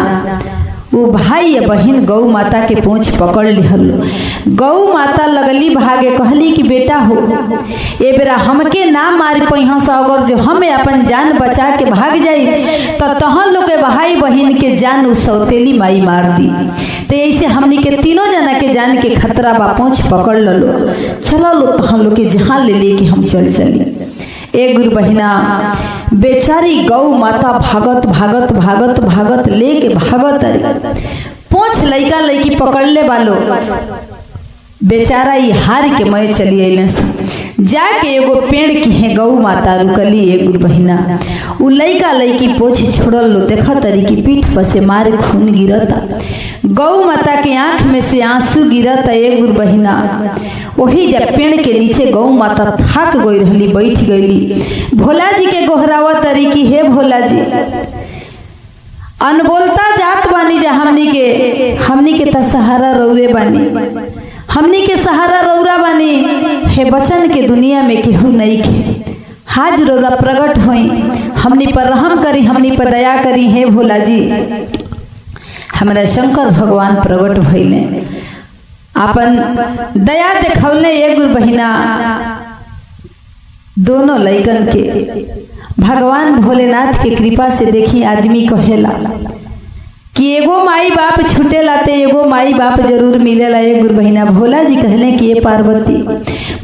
वो भाई या बहन गौ माता के पोंछ पकड़ लिहल। गौ माता लगली भागे। कहली कि बेटा हो ए बेरा हमके ना मार पहिया से, अगर जो हमें अपन जान बचा के भाग जाई तो तहन लोग के भाई बहन के जान उ सौतेली माई मार दी। तो ऐसे हमनी के तीनों जना के जान के खतरा बा, पोंछ पकड़ लो, चलो लो तहन लोग के जहाँ ले लेके हम चल चली। एक गुरु बहिना बेचारी गौ माता भागत भागत भागत भागत लेके भागत पोंछ लइका लइकी पकड़ ले बालो। बेचारा ये हार के मैं चली अइले जाके एगो पेड़ की है गौ माता रुकली। एक गुरु बहिना उ लइका लइकी पोछ छोड़ल लो, देखा तरी की पीठ पर से मारे खून गिरता। गौ माता के आंख में से आंसू गिरता। एक गुरु बहिना वही जब पेड़ के नीचे गौ माता थक गई रहली, बैठ गईली। भोला जी के गोहरावा तरी की हे भोला जी अनबोलता जात बानी जा हमनी के त सहारा रौरे बानी, हमनी के सहारा रौरा बानी। हे बचन के दुनिया में केहू नहीं के, हाज रौरा प्रकट होई, हमनी पर रहम करी, हमनी पर दया करी। हे भोला जी, हमारा शंकर भगवान प्रकट भइले, अपन दया देखौले। एक गुरु बहिना दोनों लइकन के भगवान भोलेनाथ के कृपा से देखी आदमी कहेला कि एगो माई बाप छूटेला ते एगो माई बाप जरूर मिलेला। एक गुरु बहिना भोला जी कहले कि ये पार्वती,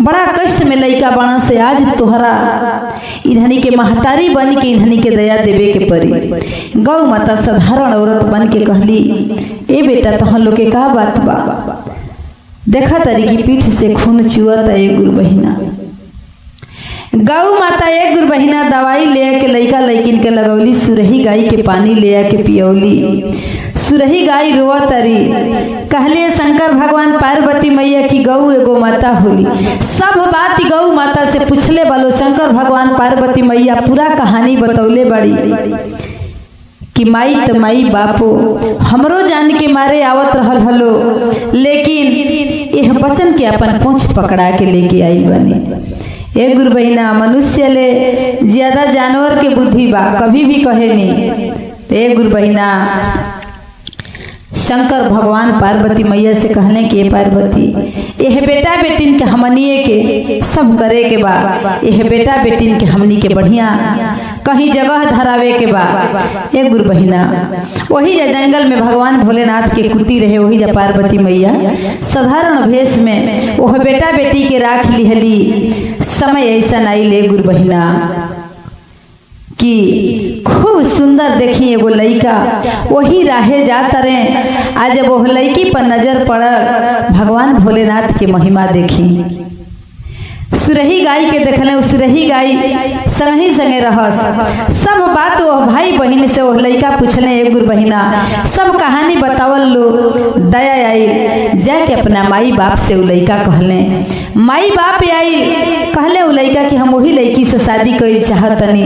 बड़ा कष्ट में लइका बना से आज तोहरा इन्हनी के महतारी बन के इन्हनी के दया देवे के परी। गौ माता साधारण औरत बन के कहली, ए बेटा तहन लोग के का बात बा, देखा तारी की पीठ से खून चुअता। एक गुरु बहिना गौ माता एक गुरु बहिना दवाई ले के लइका लइकिन के लगौली, सुरही गाय के पानी ले के पियौली। सुरही गाय रोआ तरी, कहले शंकर भगवान पार्वती मैया की गौ एगो माता होली। सब बात गौ माता से पूछले बालो। शंकर भगवान पार्वती मैया पूरा कहानी बतौले बड़ी कि माई त माई बापो हमरो जान के मारे आवत रहल हलो, लेकिन यह बचन के अपन पूंछ पकड़ा के लेके आई बनी। एक गुरु बहिना मनुष्य ले ज्यादा जानवर के बुद्धि बा, कभी भी कहे नहीं। तो एक गुरु बहिना शंकर भगवान पार्वती मैया से कहले कि पार्वती, यह बेटा बेटिन के हमनिए के सब करे के बा, यह बेटा बेटिन के हमनी के बढ़िया कहीं जगह धरावे के बा। एक गुरु बहिना वही जा जंगल में भगवान भोलेनाथ के कुटी रहे, वही जा पार्वती मैया साधारण भेष में वह बेटा बेटी के राख लिहली। समय ऐसा नहीं ले गुरु बहिना कि खूब सुंदर देखी एगो लइका वही राहे जाता रहे। आज जब वो लइकी पर नजर पड़ल, भगवान भोलेनाथ के महिमा देखी। सुरही गाय के देखले, सुरही गाय संगी संगे रहस। सब बात वो भाई बहन से वो लइका पूछले। एक गुरु बहिना सब कहानी बतावल लो, दया आई जाके अपना माई बाप से वो लइका कहले। माई बाप आई कहले वो लइका कि हम वही लइकी से शादी कइल चाहतनी,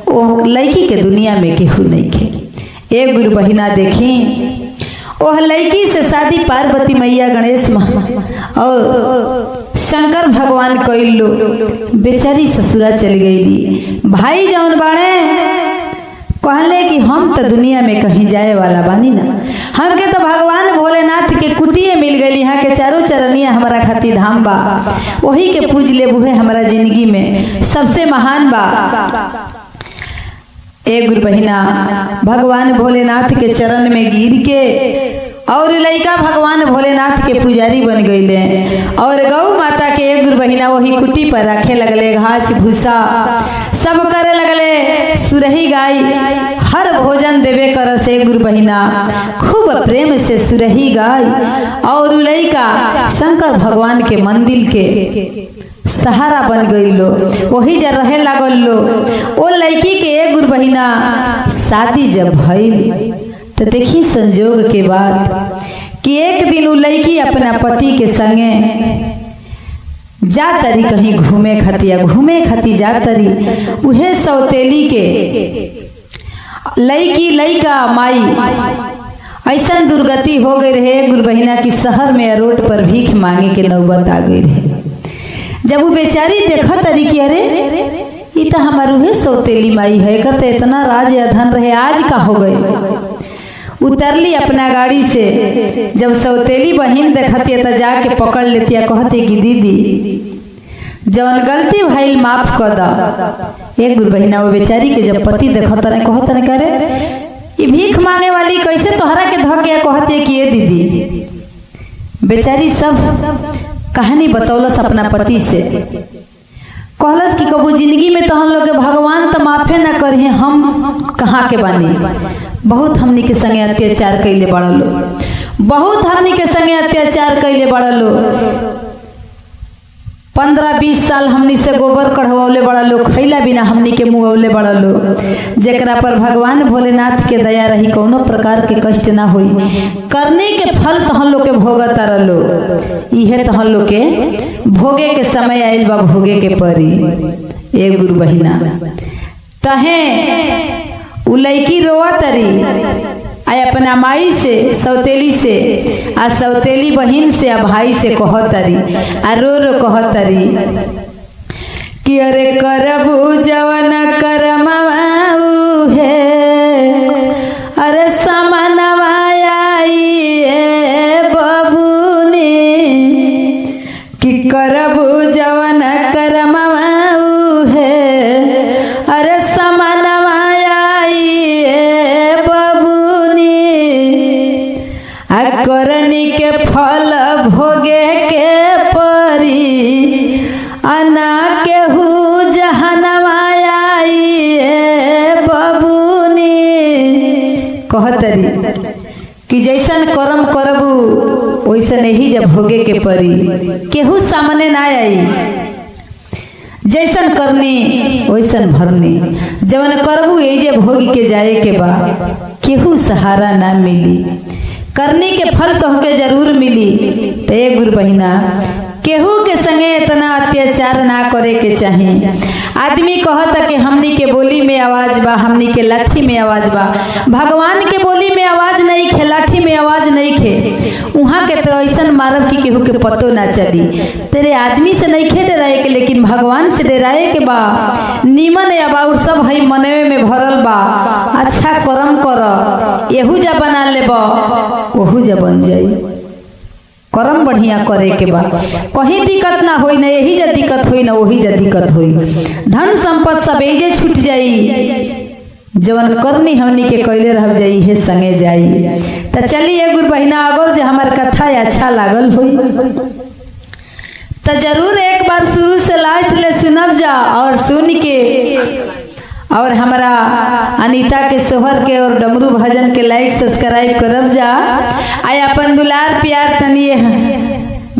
वो लइकी के दुनिया में केहू नहीं के। एक गुरु बहिना देखी वह लइकी से शादी पार्वती मैया गणेश और शंकर भगवान कइल लो। बेचारी ससुरा चल गई। भाई जौन बाड़े कहले कि हम तो दुनिया में कहीं जाए वाला बानी ना, हमके तो भगवान भोलेनाथ के कुटिए मिल गई। यहाँ के चारों चरनिया हमारा खातिर धाम बा, वही के पूज ले बुहे हमारा जिंदगी में सबसे महान बा। एक गुरु बहिना भगवान भोलेनाथ के चरण में गिर के और लइका भगवान भोलेनाथ के पुजारी बन गईले। और गौ माता के एक गुरु बहिना वही कुटी पर रखे लगले, घास भूसा सब करे लगले। सुरही गाय हर भोजन देवे करस। एक गुरु बहिना खूब प्रेम से सुरही गाय और लइका शंकर भगवान के मंदिर के सहारा बन गई लो, वही जा रहे लागल लो। वो लड़की के एक गुरु बहिना शादी जब भइल तो देखी संजोग के बाद कि एक दिन वो लड़की अपना पति के संगे जा तरी कहीं घूमे खाती जा तरी। उहे सौतेली के लड़की लड़का माई ऐसा दुर्गति हो गई रहे गुरु बहिना की शहर में रोड पर भीख मांगे के नौबत आ गई रहे। जब वो बेचारी देखा तरी कि अरे ये तो हमारे उहे सौतेली माई है, करते इतना राज या धन रहे आज का हो गए। उतरली अपना गाड़ी से, जब सौतेली बहन देखती तो जाके पकड़ लेती, कहते कि दीदी जवन गलती भइल माफ कर दा। एक गुरु बहिना वो बेचारी के जब पति देखता रहे कहता रहे करे ये भीख मांगे वाली कैसे तोहरा के धो गया, कहते कि ये दीदी। बेचारी सब कहानी बतौलस अपना पति से, कहलस कि कबू जिंदगी में तो हम लोग भगवान तो माफे ना करिए, हम कहाँ के बानी। बहुत हमनी के संगे अत्याचार कैले बड़ा लो, बहुत हमनी के संगे अत्याचार कैले बड़ा लो। 15-20 साल हमनी से गोबर कढ़वले बड़ा लो, खैला बिना हमनी के मुँहले बड़ा लो। जेकरा पर भगवान भोलेनाथ के दया रही, कोनो प्रकार के कष्ट ना हुई। करने के फल तहन लोग के भोगत लो, इहे तहन लोग के भोगे के समय आयल बा, भोगे के परी। एक गुरु बहिना तहे उ लड़की रोआ तरी आय अपन अपना माई से सौतेली से आ सौतेली बहन से आ भाई से कहतरी आ रो रो कहतरी कि अरे करबू जवन करमवा उहे अरे समनवा आई बबुनी कि करबू जवन करमवा उहे अरे समनवा आई बबुनी आ करनी के फल भोगे के परी अना केहू जहनवा आई बबुनी कहतरी कि जैसन कर्म करबू वैसन ही जब भोगे के परी केहू सामने ना आई जैसन करनी वैसन भरनी जवन करबू एजे भोग के जाए के बा केहू सहारा ना मिली करनी के फल तोहके जरूर मिली। तो एक गुरु बहिना केहू के संगे इतना अत्याचार ना करे के चाहिए। आदमी कहता कि हमनी के बोली में आवाज बा हमनी के लाठी में आवाज बा भगवान के बोली में आवाज नहीं खे लाठी में आवाज नहीं खे वहाँ के तो ऐसा मारब कि केहू के पतो ना चली। तेरे आदमी से नहीं खे डराए के लेकिन भगवान से डराए के बा नीमन या बाउर सब है मनवे में भरल बा अच्छा कर्म कर एहू जा बना ले ओहू जा बन जाई कर्म बढ़िया करे के बा कहीं दिक्कत ना होई ना यही जा दिक्कत होई ना वही जा दिक्कत होई धन संपत्ति सब एजे छूट जाई जवन करनी हमनी के कैले रह जाई हे संगे जाई। तो चलिए गुरु बहिना अगर जो हमार कथा अच्छा लागल होई तो जरूर एक बार शुरू से लास्ट ले सुनब जा और सुन के और हमारा अनीता के सोहर के और डमरू भजन के लाइक सब्सक्राइब करब जा आय अपन दुलार प्यार तनिए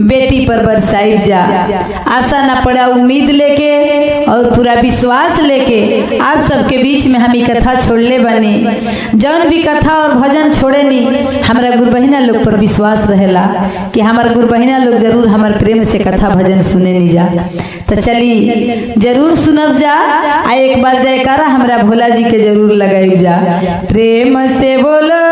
बेटी पर बरसाइब जा आशा ना पड़ा उम्मीद लेके और पूरा विश्वास लेके आप सबके बीच में हम कथा छोड़ले बनी जौन भी कथा और भजन छोड़े नी हमारा गुरु बहिना लोग पर विश्वास रहेला कि हमारा गुरु बहिना लोग जरूर हमारे प्रेम से कथा भजन सुने नहीं जा। तो चली जरूर सुनब जा आ एक बार जयकारा हमारा भोला जी के जरूर लगाई जा प्रेम से बोलो